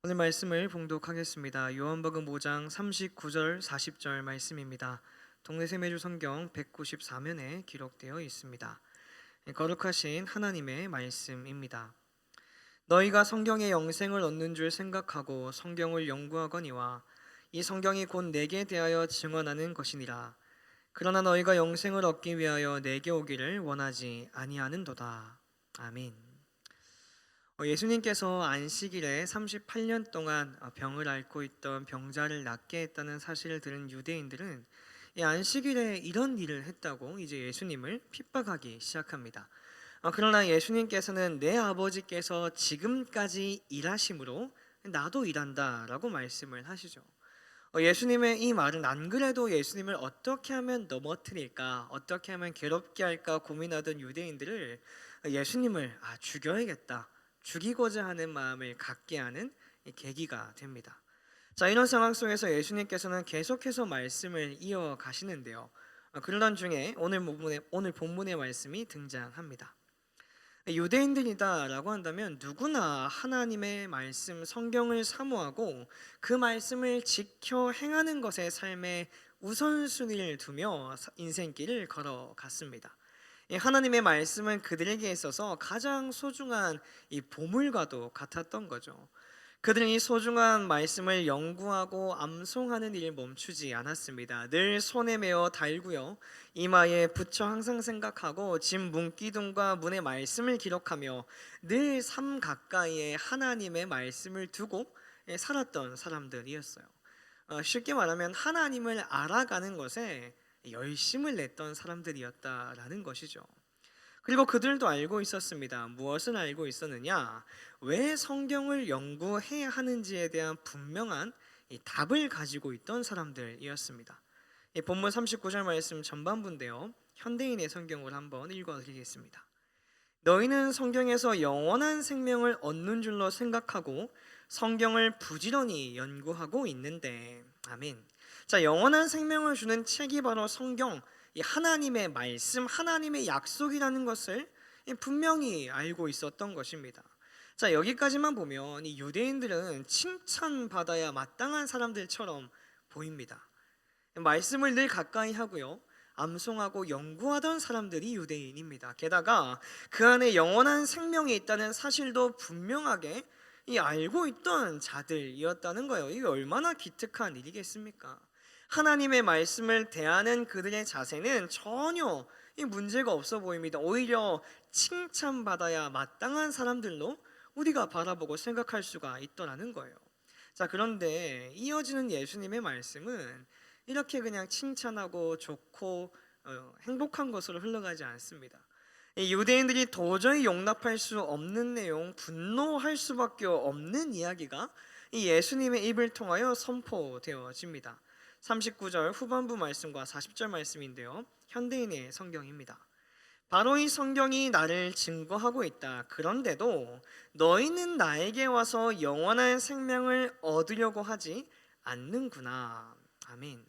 오늘 말씀을 봉독하겠습니다. 요한복음 5장 39절 40절 말씀입니다. 동네세매주 성경 194면에 기록되어 있습니다. 거룩하신 하나님의 말씀입니다. 너희가 성경의 영생을 얻는 줄 생각하고 성경을 연구하거니와 이 성경이 곧 내게 대하여 증언하는 것이니라. 그러나 너희가 영생을 얻기 위하여 내게 오기를 원하지 아니하는도다. 아멘. 예수님께서 안식일에 38년 동안 병을 앓고 있던 병자를 낫게 했다는 사실을 들은 유대인들은 이 안식일에 이런 일을 했다고 이제 예수님을 핍박하기 시작합니다. 그러나 예수님께서는 내 아버지께서 지금까지 일하심으로 나도 일한다라고 말씀을 하시죠. 예수님의 이 말은 안 그래도 예수님을 어떻게 하면 넘어뜨릴까, 어떻게 하면 괴롭게 할까 고민하던 유대인들을 예수님을 죽여야겠다, 죽이고자 하는 마음을 갖게 하는 계기가 됩니다. 자, 이런 상황 속에서 예수님께서는 계속해서 말씀을 이어가시는데요. 그러던 중에 오늘 본문의 말씀이 등장합니다. 유대인들이다라고 한다면 누구나 하나님의 말씀 성경을 사모하고 그 말씀을 지켜 행하는 것에 삶의 우선순위를 두며 인생길을 걸어갔습니다. 하나님의 말씀은 그들에게 있어서 가장 소중한 이 보물과도 같았던 거죠. 그들은 이 소중한 말씀을 연구하고 암송하는 일을 멈추지 않았습니다. 늘 손에 메어 달고요, 이마에 붙여 항상 생각하고 집 문기둥과 문의 말씀을 기록하며 늘 삶 가까이에 하나님의 말씀을 두고 살았던 사람들이었어요. 쉽게 말하면 하나님을 알아가는 것에 열심을 냈던 사람들이었다라는 것이죠. 그리고 그들도 알고 있었습니다. 무엇을 알고 있었느냐? 왜 성경을 연구해야 하는지에 대한 분명한 이 답을 가지고 있던 사람들이었습니다. 이 본문 39절 말씀 전반부인데요, 현대인의 성경을 한번 읽어드리겠습니다. 너희는 성경에서 영원한 생명을 얻는 줄로 생각하고 성경을 부지런히 연구하고 있는데. 아멘. 자, 영원한 생명을 주는 책이 바로 성경, 이 하나님의 말씀, 하나님의 약속이라는 것을 분명히 알고 있었던 것입니다. 자, 여기까지만 보면 이 유대인들은 칭찬받아야 마땅한 사람들처럼 보입니다. 말씀을 늘 가까이 하고요, 암송하고 연구하던 사람들이 유대인입니다. 게다가 그 안에 영원한 생명이 있다는 사실도 분명하게 알고 있던 자들이었다는 거예요. 이게 얼마나 기특한 일이겠습니까? 하나님의 말씀을 대하는 그들의 자세는 전혀 문제가 없어 보입니다. 오히려 칭찬받아야 마땅한 사람들로 우리가 바라보고 생각할 수가 있더라는 거예요. 자, 그런데 이어지는 예수님의 말씀은 이렇게 그냥 칭찬하고 좋고 행복한 것으로 흘러가지 않습니다. 이 유대인들이 도저히 용납할 수 없는 내용, 분노할 수밖에 없는 이야기가 이 예수님의 입을 통하여 선포되어집니다. 39절 후반부 말씀과 40절 말씀인데요, 현대인의 성경입니다. 바로 이 성경이 나를 증거하고 있다. 그런데도 너희는 나에게 와서 영원한 생명을 얻으려고 하지 않는구나. 아멘.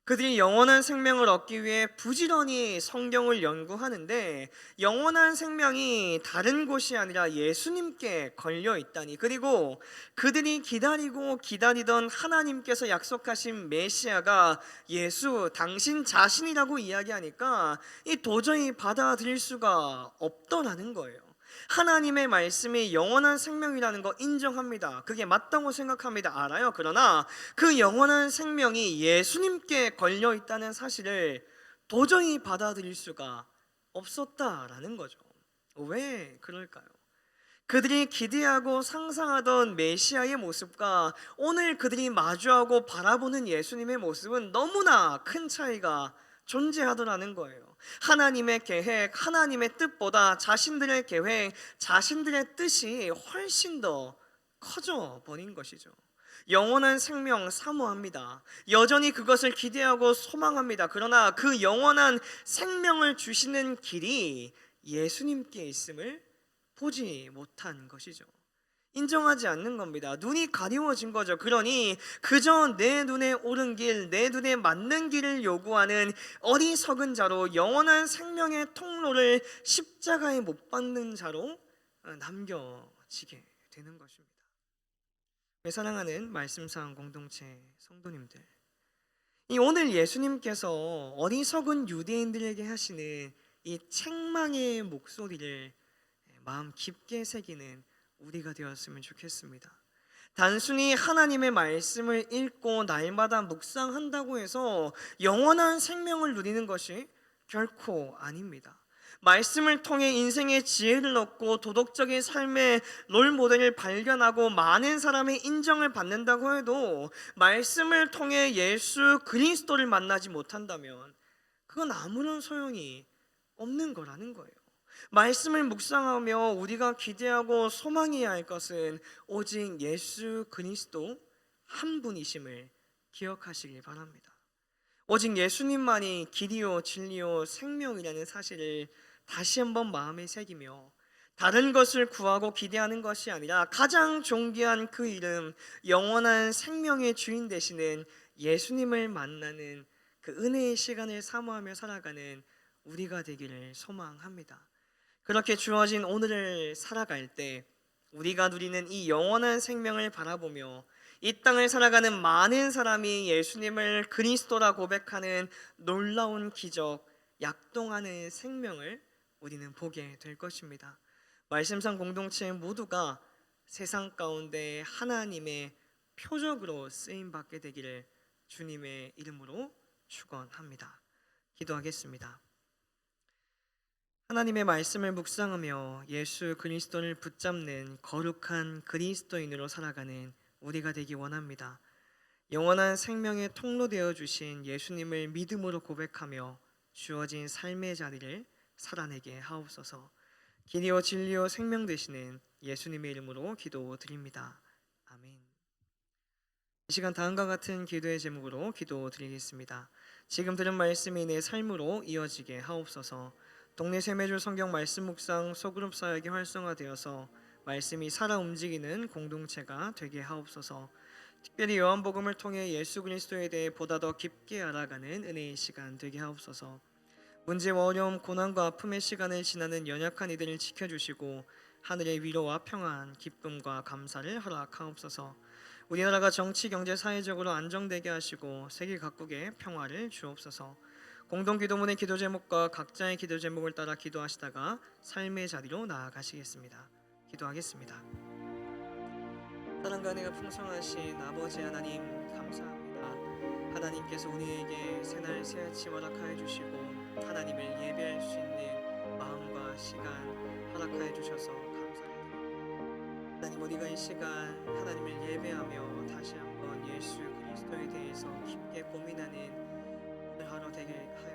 그들이 영원한 생명을 얻기 위해 부지런히 성경을 연구하는데 영원한 생명이 다른 곳이 아니라 예수님께 걸려 있다니, 그리고 그들이 기다리고 기다리던 하나님께서 약속하신 메시아가 예수 당신 자신이라고 이야기하니까 이 도저히 받아들일 수가 없더라는 거예요. 하나님의 말씀이 영원한 생명이라는 거 인정합니다. 그게 맞다고 생각합니다. 알아요. 그러나 그 영원한 생명이 예수님께 걸려 있다는 사실을 도저히 받아들일 수가 없었다라는 거죠. 왜 그럴까요? 그들이 기대하고 상상하던 메시아의 모습과 오늘 그들이 마주하고 바라보는 예수님의 모습은 너무나 큰 차이가 존재하더라는 거예요. 하나님의 계획, 하나님의 뜻보다 자신들의 계획, 자신들의 뜻이 훨씬 더 커져 버린 것이죠. 영원한 생명 사모합니다. 여전히 그것을 기대하고 소망합니다. 그러나 그 영원한 생명을 주시는 길이 예수님께 있음을 보지 못한 것이죠. 인정하지 않는 겁니다. 눈이 가리워진 거죠. 그러니 그저 내 눈에 옳은 길, 내 눈에 맞는 길을 요구하는 어리석은 자로, 영원한 생명의 통로를 십자가에 못 박는 자로 남겨지게 되는 것입니다. 사랑하는 말씀상 공동체 성도님들, 이 오늘 예수님께서 어리석은 유대인들에게 하시는 이 책망의 목소리를 마음 깊게 새기는 우리가 되었으면 좋겠습니다. 단순히 하나님의 말씀을 읽고 날마다 묵상한다고 해서 영원한 생명을 누리는 것이 결코 아닙니다. 말씀을 통해 인생의 지혜를 얻고 도덕적인 삶의 롤모델을 발견하고 많은 사람의 인정을 받는다고 해도 말씀을 통해 예수 그리스도를 만나지 못한다면 그건 아무런 소용이 없는 거라는 거예요. 말씀을 묵상하며 우리가 기대하고 소망해야 할 것은 오직 예수 그리스도 한 분이심을 기억하시길 바랍니다. 오직 예수님만이 길이요 진리요 생명이라는 사실을 다시 한번 마음에 새기며 다른 것을 구하고 기대하는 것이 아니라 가장 존귀한 그 이름, 영원한 생명의 주인 되시는 예수님을 만나는 그 은혜의 시간을 사모하며 살아가는 우리가 되기를 소망합니다. 그렇게 주어진 오늘을 살아갈 때 우리가 누리는 이 영원한 생명을 바라보며 이 땅을 살아가는 많은 사람이 예수님을 그리스도라 고백하는 놀라운 기적, 약동하는 생명을 우리는 보게 될 것입니다. 말씀상 공동체 모두가 세상 가운데 하나님의 표적으로 쓰임 받게 되기를 주님의 이름으로 축원합니다. 기도하겠습니다. 하나님의 말씀을 묵상하며 예수 그리스도를 붙잡는 거룩한 그리스도인으로 살아가는 우리가 되기 원합니다. 영원한 생명의 통로 되어 주신 예수님을 믿음으로 고백하며 주어진 삶의 자리를 살아내게 하옵소서. 길이요 진리요 생명 되시는 예수님의 이름으로 기도드립니다. 아멘. 이 시간 다음과 같은 기도의 제목으로 기도드리겠습니다. 지금 들은 말씀이 내 삶으로 이어지게 하옵소서. 동네 세매주 성경 말씀 묵상 소그룹 사역이 활성화되어서 말씀이 살아 움직이는 공동체가 되게 하옵소서. 특별히 요한복음을 통해 예수 그리스도에 대해 보다 더 깊게 알아가는 은혜의 시간 되게 하옵소서. 문제와 어려움, 고난과 아픔의 시간을 지나는 연약한 이들을 지켜주시고 하늘의 위로와 평안, 기쁨과 감사를 허락하옵소서. 우리나라가 정치, 경제, 사회적으로 안정되게 하시고 세계 각국에 평화를 주옵소서. 공동기도문의 기도 제목과 각자의 기도 제목을 따라 기도하시다가 삶의 자리로 나아가시겠습니다. 기도하겠습니다. 사랑과 은혜가 풍성하신 아버지 하나님 감사합니다. 하나님께서 우리에게 새날 새아침 허락하여 주시고 하나님을 예배할 수 있는 마음과 시간 허락하여 주셔서 감사드립니다. 하나님, 우리가 이 시간 하나님을 예배하며 다시 한번 예수 그리스도에 대해서 깊게 고민하는 오늘 하루 되게 하여